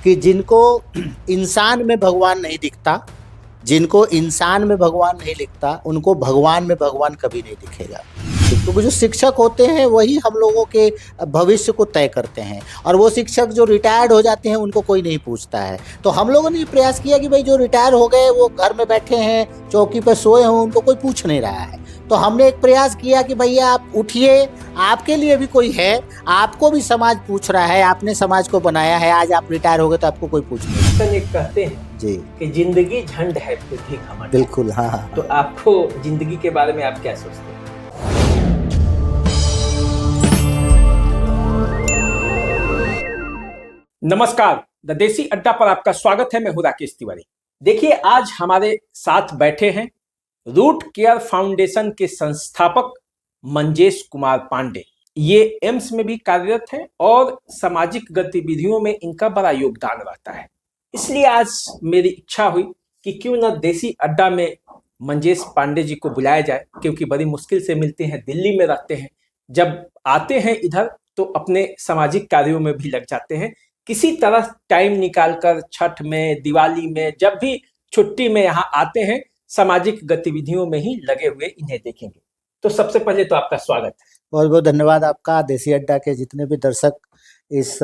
कि जिनको इंसान में भगवान नहीं दिखता, जिनको इंसान में भगवान नहीं दिखता, उनको भगवान में भगवान कभी नहीं दिखेगा। क्योंकि जो शिक्षक होते हैं वही हम लोगों के भविष्य को तय करते हैं, और वो शिक्षक जो रिटायर्ड हो जाते हैं उनको कोई नहीं पूछता है। तो हम लोगों ने ये प्रयास किया कि भाई जो रिटायर हो गए वो घर में बैठे हैं, चौकी पर सोए हों, उनको कोई पूछ नहीं रहा है। तो हमने एक प्रयास किया कि भैया आप उठिए, आपके लिए भी कोई है, आपको भी समाज पूछ रहा है, आपने समाज को बनाया है, आज आप रिटायर हो गए तो आपको कोई पूछ नहीं। एक कहते हैं जी कि जिंदगी झंड है फिर भी घमंड। बिल्कुल, हाँ हाँ। तो आपको जिंदगी के बारे में आप क्या सोचते हैं? नमस्कार, द देसी अड्डा पर आपका स्वागत है। मैं हूं राकेश तिवारी। देखिए, आज हमारे साथ बैठे हैं रूट केयर फाउंडेशन के संस्थापक मंजेश कुमार पांडे। ये एम्स में भी कार्यरत हैं और सामाजिक गतिविधियों में इनका बड़ा योगदान रहता है। इसलिए आज मेरी इच्छा हुई कि क्यों न देसी अड्डा में मंजेश पांडे जी को बुलाया जाए, क्योंकि बड़ी मुश्किल से मिलते हैं, दिल्ली में रहते हैं। जब आते हैं इधर तो अपने सामाजिक कार्यों में भी लग जाते हैं। किसी तरह टाइम निकालकर छठ में, दिवाली में, जब भी छुट्टी में यहाँ आते हैं, सामाजिक गतिविधियों में ही लगे हुए इन्हें देखेंगे। तो सबसे पहले तो आपका स्वागत है। बहुत बहुत धन्यवाद आपका। देसी अड्डा के जितने भी दर्शक इस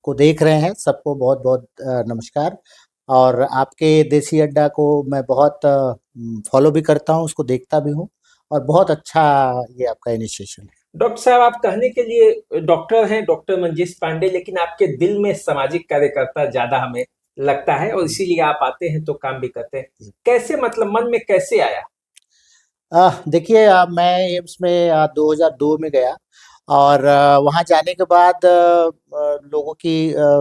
को देख रहे हैं सबको बहुत बहुत नमस्कार। और आपके देसी अड्डा को मैं बहुत फॉलो भी करता हूँ, उसको देखता भी हूँ, और बहुत अच्छा ये आपका इनिशिएशन है। डॉक्टर साहब, आप कहने के लिए डॉक्टर हैं, डॉक्टर मंजेश पांडे, लेकिन आपके दिल में सामाजिक कार्यकर्ता ज्यादा हमें लगता है, और इसीलिए आप आते हैं तो काम भी करते हैं। कैसे, मतलब मन में कैसे आया? देखिए, मैं एम्स में 2002 में गया, और वहाँ जाने के बाद लोगों की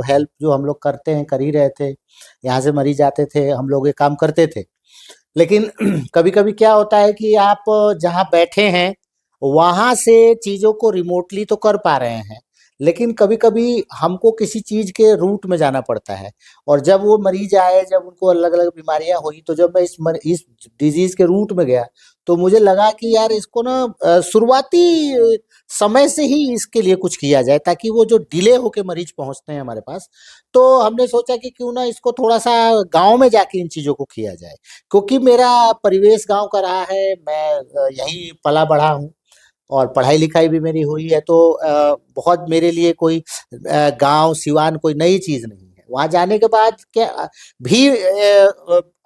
हेल्प जो हम लोग करते हैं कर ही रहे थे। यहाँ से मरीज आते थे, हम लोग ये काम करते थे। लेकिन कभी-कभी क्या होता है कि आप जहाँ बैठे हैं वहाँ से चीज़ों को रिमोटली तो कर पा रहे हैं, लेकिन कभी-कभी हमको किसी चीज़ के रूट में जाना पड़ता है। और जब वो मरीज आए, जब उनको अलग-अलग बीमारियाँ हुई, तो जब मैं इस डिज़ीज़ के रूट में गया, तो मुझे लगा कि यार इसको ना शुरुआती समय से ही इसके लिए कुछ किया जाए, ताकि वो जो डिले होके मरीज पहुँचते हैं हमारे पास, तो हमने सोचा कि क्यों ना इसको थोड़ा-सा गाँव में जाके इन चीज़ों को किया जाए। क्योंकि मेरा परिवेश गाँव का रहा है, मैं यहीं पला-बढ़ा हूँ, और पढ़ाई-लिखाई भी मेरी हुई है, तो बहुत मेरे लिए कोई गाँव सिवान कोई नई चीज़ नहीं है। वहाँ जाने के बाद क्या भी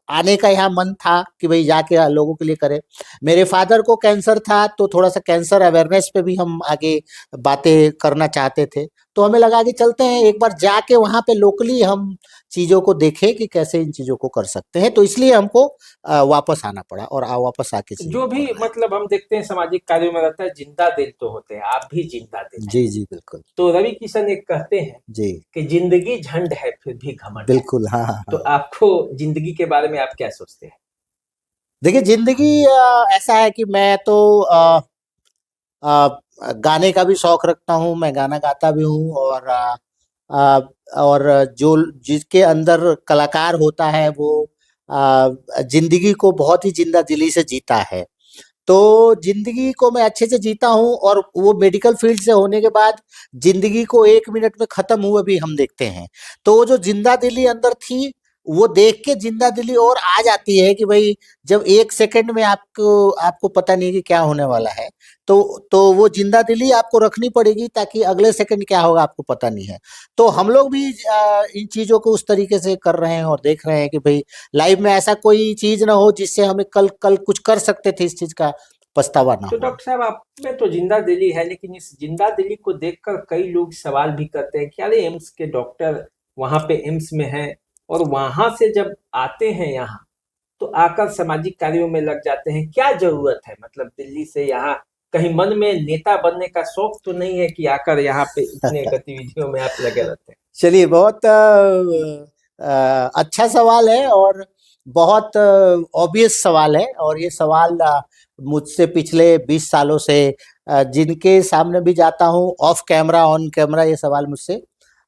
आने का यहाँ मन था कि भई जाके लोगों के लिए करें। मेरे फ़ादर को कैंसर था, तो थोड़ा-सा कैंसर अवेयरनेस पे भी हम आगे बातें करना चाहते थे। तो हमें लगा कि चलते हैं एक बार जाके वहाँ पे लोकली हम चीज़ों को देखें कि कैसे इन चीज़ों को कर सकते हैं। तो इसलिए हमको वापस आना पड़ा, और वापस आके चीज़ों जो को भी करना है। मतलब हम देखते हैं सामाजिक कार्यों में रहता है, जिंदा दिल तो होते हैं, आप भी जिंदा दिल हैं। जी, जी, बिल्कुल। तो रवि किशन एक कहते हैं जी, कि जिंदगी झंड है फिर भी घमंड है। बिल्कुल। हाँ, हाँ, तो हाँ। आपको जिंदगी के बारे में आप क्या सोचते हैं? देखिए, ज़िंदगी ऐसा है कि मैं तो गाने का भी शौक रखता हूँ, मैं गाना गाता भी हूँ, अ, और जो जिसके अंदर कलाकार होता है वो ज़िंदगी को बहुत ही ज़िंदा-दिली से जीता है। तो ज़िंदगी को मैं अच्छे से जीता हूँ, और वो मेडिकल फ़ील्ड से होने के बाद ज़िंदगी को 1 मिनट में ख़त्म हुए भी हम देखते हैं। तो वो जो ज़िंदा-दिली अंदर थी, वो देख के ज़िंदा-दिली और आ जाती है कि भई जब 1 सेकंड में आपको आपको पता नहीं कि क्या होने वाला है, तो वो ज़िंदा-दिली आपको रखनी पड़ेगी, ताकि अगले सेकंड क्या होगा आपको पता नहीं है। तो हम लोग भी इन चीज़ों को उस तरीके से कर रहे हैं, और देख रहे हैं कि भई लाइफ़ में ऐसा कोई चीज़ ना हो जिससे हमें कल कल कुछ कर सकते थे, इस चीज़ का पछतावा ना तो हो। डॉक्टर साहब, आप में तो जिंदा दिली है, लेकिन इस जिंदा दिली को देखकर कई लोग सवाल भी करते हैं कि अरे एम्स के डॉक्टर वहां पे एम्स में हैं, और वहां से जब आते हैं यहाँ तो आकर सामाजिक कार्यों में लग जाते हैं। क्या जरूरत है, मतलब दिल्ली से यहाँ? कहीं मन में नेता बनने का शौक तो नहीं है कि आकर यहाँ पे इतने गतिविधियों में आप लगे रहते हैं? चलिए, बहुत अच्छा सवाल है, और बहुत ऑब्वियस सवाल है, और ये सवाल मुझसे पिछले 20 सालों से जिनके सामने भी जाता हूँ, ऑफ कैमरा, ऑन कैमरा, ये सवाल मुझसे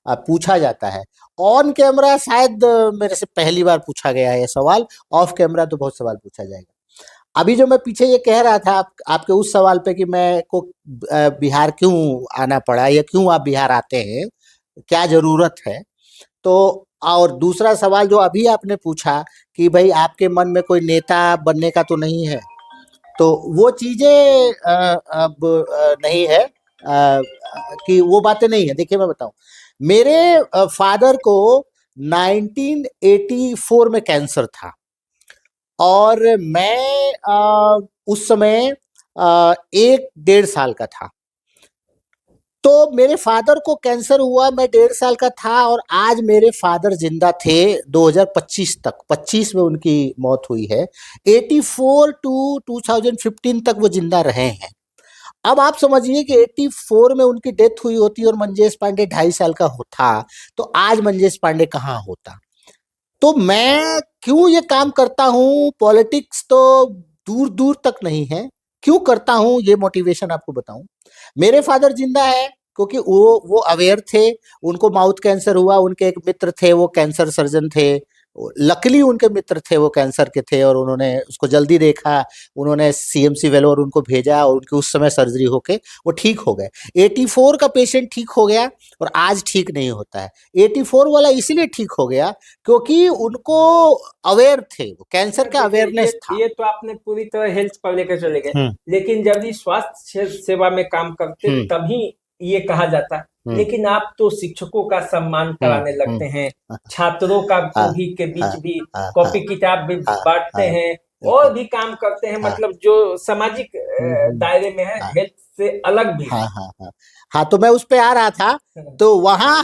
पूछा जाता है। ऑन कैमरा शायद मेरे से पहली बार पूछा गया है ये सवाल, ऑफ कैमरा तो बहुत सवाल पूछा जाएगा। अभी जो मैं पीछे ये कह रहा था आपके उस सवाल पे कि मैं को बिहार क्यों आना पड़ा, या क्यों आप बिहार आते हैं, क्या ज़रूरत है? तो और दूसरा सवाल जो अभी आपने पूछा कि भाई आपके मन में कोई नेता बनने का तो नहीं है, तो वो चीजें अब नहीं है, कि वो बातें नहीं है। देखिए मैं बताऊं, मेरे फादर को 1984 में कैंसर था, और मैं उस समय 1 डेढ़ साल का था। तो मेरे फादर को कैंसर हुआ, मैं 1.5 साल का था, और आज मेरे फादर जिंदा थे 2025 तक, 25 में उनकी मौत हुई है। 84 टू 2015 तक वो जिंदा रहे हैं। अब आप समझिए कि 84 में उनकी डेथ हुई होती और मंजेश पांडे 2.5 साल का था, तो आज मंजेश पांडे कहाँ होता। तो मैं क्यों ये काम करता हूँ, पॉलिटिक्स तो दूर दूर तक नहीं है, क्यों करता हूँ ये मोटिवेशन आपको बताऊं। मेरे फादर जिंदा है क्योंकि वो अवेयर थे। उनको माउथ कैंसर हुआ, उनके एक मित्र थे, वो कैंसर सर्जन थे। लकीली उनके मित्र थे, वो कैंसर के थे, और उन्होंने उसको जल्दी देखा। उन्होंने सीएमसी वेलोर उनको भेजा, और उनकी उस समय सर्जरी होके वो ठीक हो गए। 84 का पेशेंट ठीक हो गया, और आज ठीक नहीं होता है। 84 वाला इसलिए ठीक हो गया क्योंकि उनको अवेयर थे, वो कैंसर का अवेयरनेस था। ये तो आपने पूरी तरह हेल्थ पर लेकर चले गए, हम्म, लेकिन जब भी स्वास्थ्य सेवा में काम करते तभी ये कहा जाता। लेकिन आप तो शिक्षकों का सम्मान कराने लगते हैं, छात्रों का को भी के बीच भी कॉपी किताब भी बांटते हैं, और भी काम करते हैं, मतलब जो सामाजिक दायरे में है, हेल्थ से अलग भी है। हाँ, तो मैं उस पे आ रहा था। तो वहाँ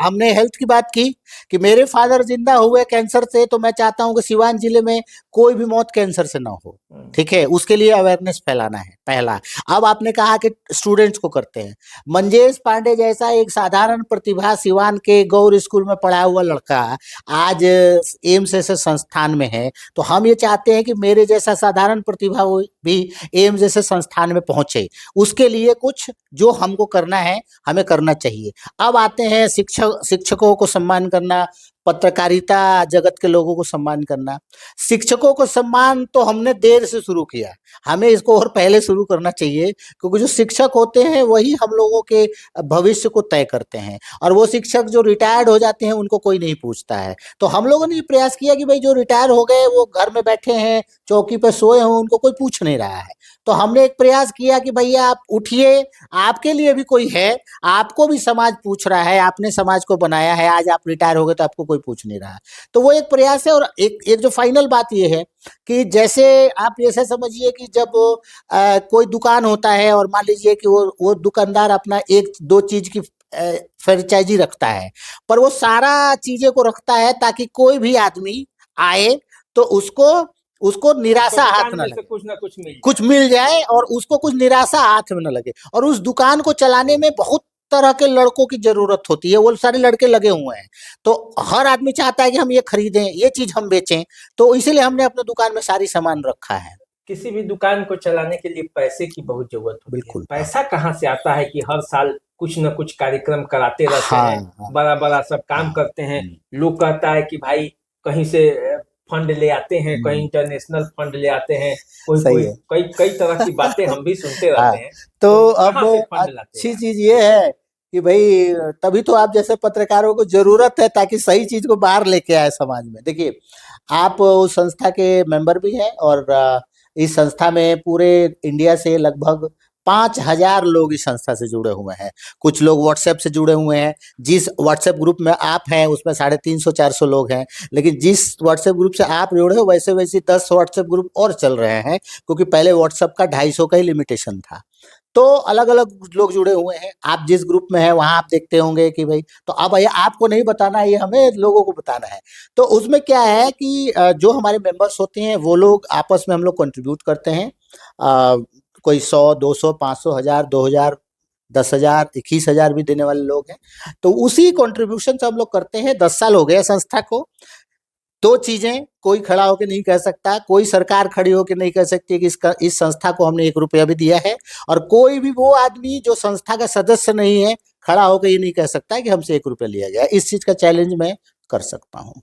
हमने हेल्थ की बात की कि मेरे फादर जिंदा हुए कैंसर से, तो मैं चाहता हूँ कि सिवान जिले में कोई भी मौत कैंसर से ना हो। ठीक है, उसके लिए अवेयरनेस फैलाना है पहला। अब आपने कहा कि स्टूडेंट्स को करते हैं। मंजेश पांडे जैसा एक साधारण प्रतिभा सिवान के गौर स्कूल में पढ़ा हुआ लड़का आज एम्स जैसे संस्थान में है, तो हम ये चाहते हैं कि मेरे जैसा साधारण प्रतिभा वो भी एम्स जैसे संस्थान में पहुंचे। उसके लिए कुछ जो हमको करना है, हमें करना चाहिए। अब आते हैं शिक्षकों को सम्मान करना, पत्रकारिता जगत के लोगों को सम्मान करना। शिक्षकों को सम्मान तो हमने देर से शुरू किया, हमें इसको और पहले शुरू करना चाहिए, क्योंकि जो शिक्षक होते हैं वही हम लोगों के भविष्य को तय करते हैं। और वो शिक्षक जो रिटायर्ड हो जाते हैं उनको कोई नहीं पूछता है। तो हम लोगों ने ये प्रयास किया कि भाई जो रिटायर हो गए वो घर में बैठे हैं, चौकी पर सोए हों, उनको कोई पूछ नहीं रहा है। तो हमने एक प्रयास किया कि भैया आप उठिए, आपके लिए भी कोई है, आपको भी समाज पूछ रहा है, आपने समाज को बनाया है, आज आप रिटायर हो गए तो आपको कोई पूछ नहीं रहा है। तो वो एक प्रयास है। और एक जो फाइनल बात ये है कि जैसे आप ऐसे समझिए कि जब कोई दुकान होता है, और मान लीजिए कि वो दुकानदार अपना 1-2 चीज की फ्रेंचाइजी रखता है, पर वो सारा चीजें को रखता है ताकि कोई भी आदमी आए तो उसको उसको निराशा हाथ ना लगे, कुछ मिल जाए, और उसको कुछ निराशा हाथ में न लगे। और उस दुकान को चलाने में बहुत तरह के लड़कों की जरूरत होती है, वो सारे लड़के लगे हुए हैं। तो हर आदमी चाहता है कि हम ये खरीदें, ये चीज हम बेचें, तो इसीलिए हमने अपने दुकान में सारी सामान रखा है। किसी भी दुकान को चलाने के लिए पैसे की बहुत जरूरत होती है। बिल्कुल। पैसा कहाँ से आता है कि हर साल कुछ न कुछ कार्यक्रम कराते रहते हैं, बड़ा बड़ा सब काम करते हैं। लोग कहता है कि भाई कहीं से फंड ले आते हैं, कहीं इंटरनेशनल फंड ले आते हैं, कई कई तरह की बातें हम भी सुनते रहते हैं। तो अब अच्छी चीज ये है कि भाई तभी तो आप जैसे पत्रकारों को जरूरत है, ताकि सही चीज को बाहर लेके आए समाज में। देखिए, आप उस संस्था के मेंबर भी हैं, और इस संस्था में पूरे इंडिया से लगभग 5,000 लोग इस संस्था से जुड़े हुए हैं। कुछ लोग व्हाट्सएप से जुड़े हुए हैं। जिस व्हाट्सएप ग्रुप में आप हैं उसमें 350-400 लोग हैं, लेकिन जिस व्हाट्सएप ग्रुप से आप जुड़े हो वैसे वैसे 10 व्हाट्सएप ग्रुप और चल रहे हैं, क्योंकि पहले व्हाट्सएप का 250 का ही लिमिटेशन था। तो अलग अलग लोग जुड़े हुए हैं। आप जिस ग्रुप में हैं वहां आप देखते होंगे कि भाई, तो अब ये आपको नहीं बताना है, ये हमें लोगों को बताना है। तो उसमें क्या है कि जो हमारे मेंबर्स होते हैं वो लोग आपस में हम लोग कंट्रीब्यूट करते हैं। कोई 100, 200, 500, 1000, 2000, 10,000, 21,000 भी देने वाले लोग हैं। तो उसी कंट्रीब्यूशन से हम लोग करते हैं। 10 साल हो गए संस्था को। 2 चीजें कोई खड़ा होकर नहीं कह सकता, कोई सरकार खड़ी होकर नहीं कह सकती कि इस संस्था को हमने 1 रुपया भी दिया है, और कोई भी वो आदमी जो संस्था का सदस्य नहीं है खड़ा होकर ये नहीं कह सकता कि हमसे 1 रुपया लिया गया। इस चीज का चैलेंज मैं कर सकता हूँ।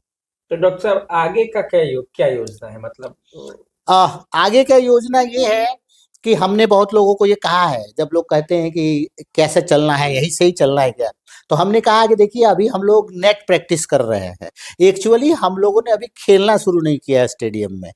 तो डॉक्टर साहब आगे का क्या योजना है, मतलब आगे का योजना ये है कि हमने बहुत लोगों को ये कहा है, जब लोग कहते हैं कि कैसे चलना है, यही सही चलना है क्या? तो हमने कहा कि देखिए अभी हम लोग नेट प्रैक्टिस कर रहे हैं। एक्चुअली हम लोगों ने अभी खेलना शुरू नहीं किया है स्टेडियम में।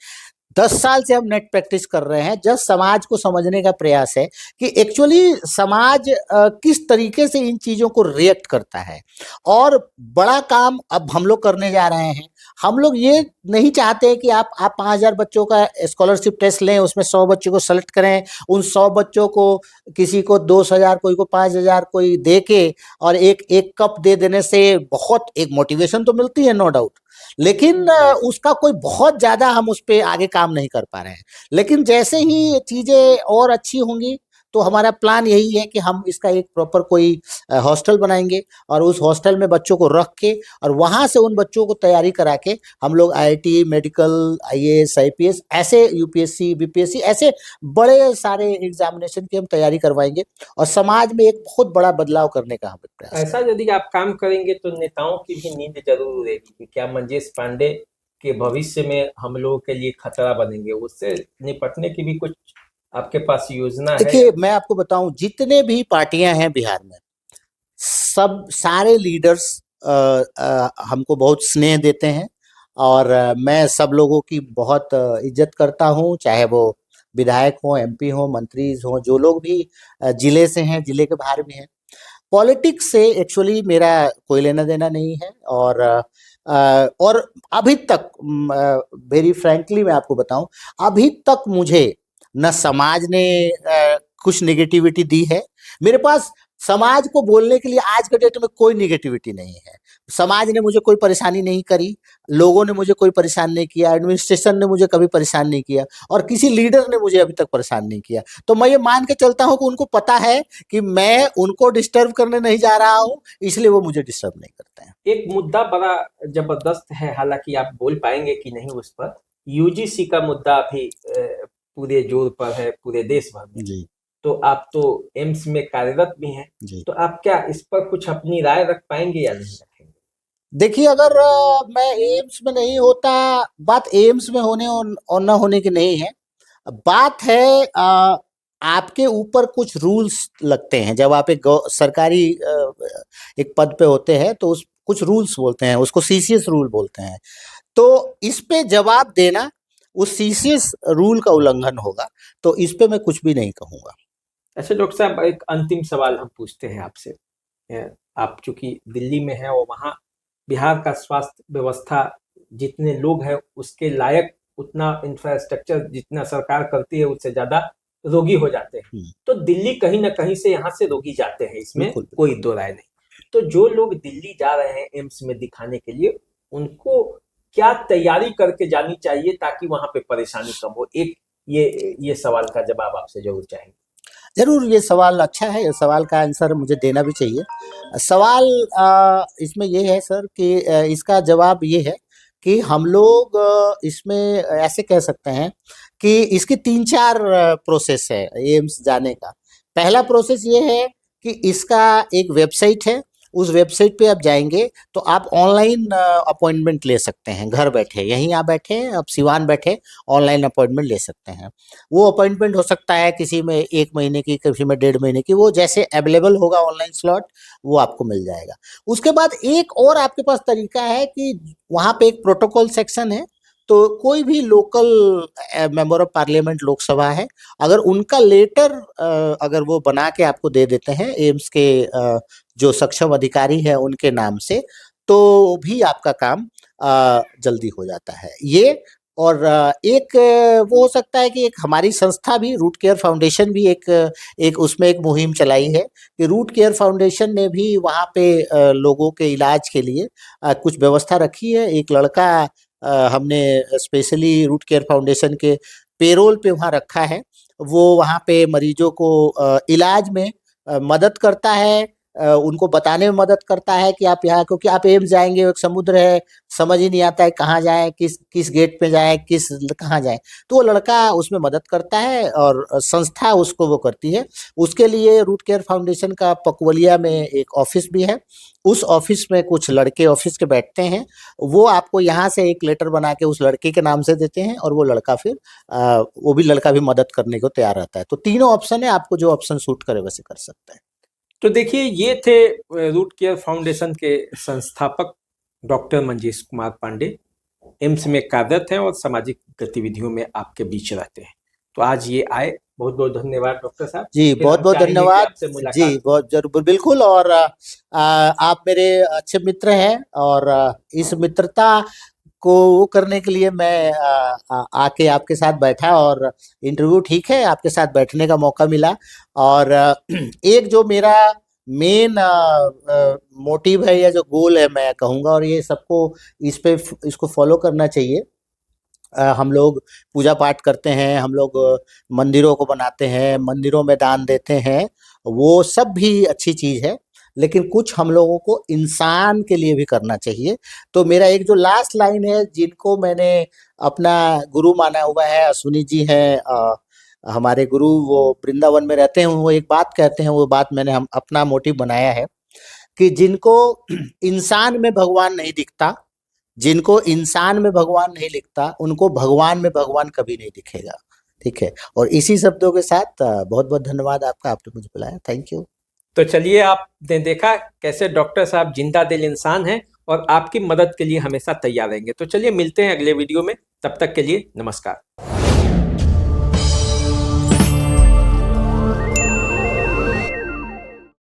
10 साल से हम नेट प्रैक्टिस कर रहे हैं, जस्ट समाज को समझने का प्रयास है कि एक्चुअली समाज किस तरीके से इन चीज़ों को रिएक्ट करता है। और बड़ा काम अब हम लोग करने जा रहे हैं। हम लोग ये नहीं चाहते कि आप 5,000 बच्चों का स्कॉलरशिप टेस्ट लें, उसमें 100 बच्चों को सेलेक्ट करें, उन 100 बच्चों को किसी को 10,000, कोई को 5,000, कोई दे के और एक एक कप दे देने से बहुत एक मोटिवेशन तो मिलती है, नो डाउट, लेकिन उसका कोई बहुत ज़्यादा हम उस पे आगे काम नहीं कर पा रहे हैं। लेकिन जैसे ही चीज़ें और अच्छी होंगी, तो हमारा प्लान यही है कि हम इसका एक प्रॉपर कोई हॉस्टल बनाएँगे और उस हॉस्टल में बच्चों को रख के और वहाँ से उन बच्चों को तैयारी करा के हम लोग आईआईटी, मेडिकल, आईएएस, आईपीएस, ऐसे यूपीएससी, बीपीएससी, ऐसे बड़े सारे एग्ज़ामिनेशन की हम तैयारी करवाएँगे और समाज में एक बहुत बड़ा बदलाव करने का हमें प्रयास ऐसा यदि आप काम करेंगे तो नेताओं की भी नींद जरूर उड़ेगी कि क्या मंजेश पांडे के भविष्य में हम लोगों के लिए खतरा बनेंगे, उससे निपटने की भी कुछ आपके पास योजना है? देखिए, मैं आपको बताऊं, जितने भी पार्टियां हैं बिहार में, सब सारे लीडर्स हमको बहुत स्नेह देते हैं और मैं सब लोगों की बहुत इज्जत करता हूं, चाहे वो विधायक हो, एमपी हो, मंत्री हो, जो लोग भी जिले से हैं, जिले के बाहर भी हैं। पॉलिटिक्स से एक्चुअली मेरा कोई लेना देना नहीं है और अभी तक वेरी फ्रैंकली मैं आपको बताऊं, अभी तक मुझे न समाज ने कुछ नेगेटिविटी दी है। मेरे पास समाज को बोलने के लिए आज के डेट में कोई नेगेटिविटी नहीं है। समाज ने मुझे कोई परेशानी नहीं करी, लोगों ने मुझे कोई परेशान नहीं किया, एडमिनिस्ट्रेशन ने मुझे कभी परेशान नहीं किया और किसी लीडर ने मुझे अभी तक परेशान नहीं किया। तो मैं ये मान के चलता हूँ कि उनको पता है कि मैं उनको डिस्टर्ब करने नहीं जा रहा हूँ, इसलिए वो मुझे डिस्टर्ब नहीं करते हैं। एक मुद्दा बड़ा जबरदस्त है, हालांकि आप बोल पाएंगे कि नहीं उस पर, यूजीसी का मुद्दा अभी पूरे जोर पर है पूरे देश भर में। जी तो आप तो एम्स में कार्यरत भी हैं, जी। तो आप क्या इस पर कुछ अपनी राय रख पाएंगे या नहीं रखेंगे? देखिए, अगर मैं एम्स में नहीं होता, बात एम्स में होने और न होने की नहीं है, बात है आपके ऊपर कुछ रूल्स लगते हैं। जब आप एक सरकारी एक पद पे होते हैं तो उस कुछ रूल्स बोलते हैं, उसको सीसीएस रूल बोलते हैं। तो इस पे जवाब देना उस सीसीएस रूल का उल्लंघन होगा, तो इस पे मैं कुछ भी नहीं कहूंगा। अच्छा डॉक्टर साहब, एक अंतिम सवाल हम पूछते हैं आपसे। आप चूंकि दिल्ली में हैं और वहाँ बिहार का स्वास्थ्य व्यवस्था जितने लोग हैं उसके लायक उतना इंफ्रास्ट्रक्चर जितना सरकार करती है उससे ज्यादा रोगी हो जाते हैं। तो दिल्ली कहीं ना कहीं से यहाँ से रोगी जाते हैं, इसमें बिल्कुल। कोई दो राय नहीं। तो जो लोग दिल्ली जा रहे हैं एम्स में दिखाने के लिए, उनको क्या तैयारी करके जानी चाहिए ताकि वहां पे परेशानी कम हो? एक ये सवाल का जवाब आपसे जरूर चाहेंगे। ज़रूर, ये सवाल अच्छा है, इस सवाल का आंसर मुझे देना भी चाहिए। सवाल इसमें ये है सर कि इसका जवाब ये है कि हम लोग इसमें ऐसे कह सकते हैं कि इसकी 3-4 प्रोसेस है एम्स जाने का। पहला प्रोसेस ये है कि इसका एक वेबसाइट है, उस वेबसाइट पे आप जाएँगे तो आप ऑनलाइन अपॉइंटमेंट ले सकते हैं, घर बैठे, यहीं आप बैठे, आप सिवान बैठे ऑनलाइन अपॉइंटमेंट ले सकते हैं। वो अपॉइंटमेंट हो सकता है किसी में 1 महीने की, किसी में 1.5 महीने की, वो जैसे अवेलेबल होगा ऑनलाइन स्लॉट वो आपको मिल जाएगा। उसके बाद एक और आपके पास तरीका है कि वहाँ पे एक प्रोटोकॉल सेक्शन है, तो कोई भी local member of parliament Lok Sabha है, अगर उनका लेटर अगर वो बना के आपको दे देते हैं एम्स के जो सक्षम अधिकारी है उनके नाम से, तो भी आपका काम जल्दी हो जाता है। ये और एक वो हो सकता है कि एक हमारी संस्था भी रूट केयर फाउंडेशन भी एक उसमें एक मुहिम चलाई है कि रूट केयर फाउंडेशन ने भी वहाँ पे लोगों के इलाज के लिए कुछ व्यवस्था रखी है। एक लड़का हमने स्पेशली रूट केयर फाउंडेशन के पेरोल पे वहाँ रखा है। वो वहाँ पे मरीजों को इलाज में मदद करता है, उनको बताने में मदद करता है कि आप यहाँ, क्योंकि आप एम्स जाएंगे, एक समुद्र है, समझ ही नहीं आता है कहाँ जाएं, किस किस गेट पे जाएं, किस कहाँ जाएं। तो वो लड़का उसमें मदद करता है और संस्था उसको वो करती है। उसके लिए रूट केयर फाउंडेशन का पकवलिया में एक ऑफिस भी है। उस ऑफिस में कुछ लड़के ऑफिस के बैठते हैं, वो आपको यहाँ से एक लेटर बना के उस लड़के के नाम से देते हैं, और वो लड़का फिर वो भी लड़का भी मदद करने को तैयार रहता है। तो तीनों ऑप्शन है, आपको जो ऑप्शन सूट करे वैसे कर सकते हैं। तो देखिए, ये थे रूट केयर फाउंडेशन के संस्थापक डॉक्टर मंजेश कुमार पांडे। एम्स में कार्यरत हैं और सामाजिक गतिविधियों में आपके बीच रहते हैं। तो आज ये आए, बहुत बहुत धन्यवाद डॉक्टर साहब। जी बहुत बहुत धन्यवाद। जी बहुत जरूर, बिल्कुल। और आप मेरे अच्छे मित्र हैं, और इस मित्रता को वो करने के लिए मैं आके आपके साथ बैठा, और इंटरव्यू ठीक है, आपके साथ बैठने का मौका मिला। और एक जो मेरा मेन मोटिव है या जो गोल है मैं कहूँगा, और ये सबको इसको फॉलो करना चाहिए। हम लोग पूजा पाठ करते हैं, हम लोग मंदिरों को बनाते हैं, मंदिरों में दान देते हैं, वो सब भी अच्छी चीज़ है, लेकिन कुछ हम लोगों को इंसान के लिए भी करना चाहिए। तो मेरा एक जो लास्ट लाइन है, जिनको मैंने अपना गुरु माना हुआ है, अश्विनी जी हैं, हमारे गुरु, वो वृंदावन में रहते हैं, वो एक बात कहते हैं, वो बात मैंने हम अपना मोटिव बनाया है कि जिनको इंसान में भगवान नहीं दिखता, जिनको इंसान में भगवान नहीं दिखता, उनको भगवान में भगवान कभी नहीं दिखेगा। ठीक है, और इसी शब्दों के साथ बहुत बहुत धन्यवाद आपका, आपने मुझे बुलाया। Thank you. तो चलिए, आपने देखा कैसे डॉक्टर साहब जिंदा दिल इंसान हैं और आपकी मदद के लिए हमेशा तैयार रहेंगे। तो चलिए, मिलते हैं अगले वीडियो में। तब तक के लिए नमस्कार।